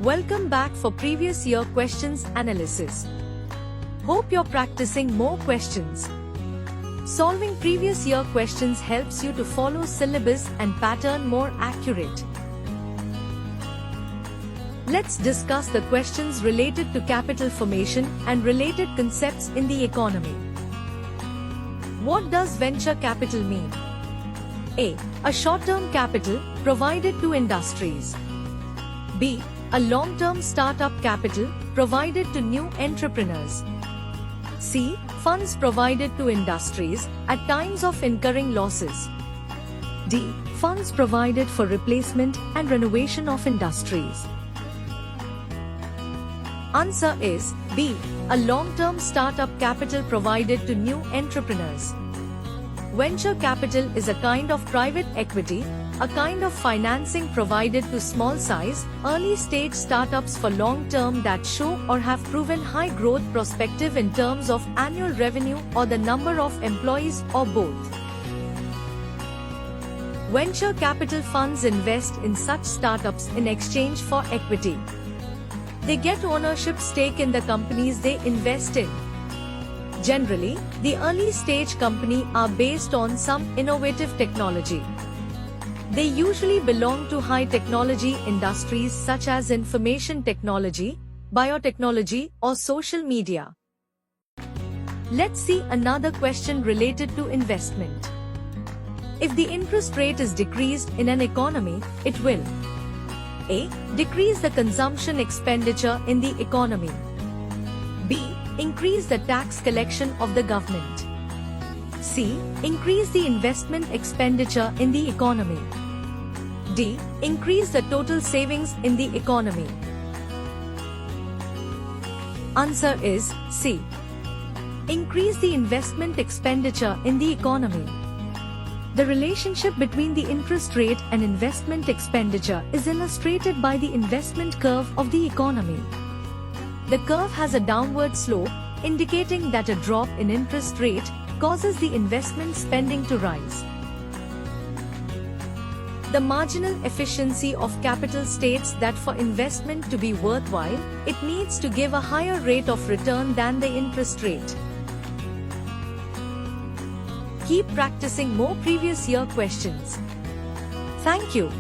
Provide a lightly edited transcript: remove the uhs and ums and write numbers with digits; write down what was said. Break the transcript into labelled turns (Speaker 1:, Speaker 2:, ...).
Speaker 1: Welcome back for previous year questions analysis. Hope you're practicing more questions. Solving previous year questions helps you to follow syllabus and pattern more accurate. Let's discuss the questions related to capital formation and related concepts in the economy. What does venture capital mean? A short-term capital provided to industries. B. A long-term startup capital provided to new entrepreneurs. C. Funds provided to industries at times of incurring losses. D. Funds provided for replacement and renovation of industries. Answer is B. A long-term startup capital provided to new entrepreneurs. Venture capital is a kind of private equity, a kind of financing provided to small-size, early-stage startups for long-term that show or have proven high growth perspective in terms of annual revenue or the number of employees or both. Venture capital funds invest in such startups in exchange for equity. They get ownership stake in the companies they invest in. Generally, the early-stage companies are based on some innovative technology. They usually belong to high-technology industries such as information technology, biotechnology, or social media. Let's see another question related to investment. If the interest rate is decreased in an economy, it will A. Decrease the consumption expenditure in the economy. B. Increase the tax collection of the government. C. Increase the investment expenditure in the economy. D. Increase the total savings in the economy. Answer is C. Increase the investment expenditure in the economy. The relationship between the interest rate and investment expenditure is illustrated by the investment curve of the economy. The curve has a downward slope, indicating that a drop in interest rate causes the investment spending to rise. The marginal efficiency of capital states that for investment to be worthwhile, it needs to give a higher rate of return than the interest rate. Keep practicing more previous year questions. Thank you.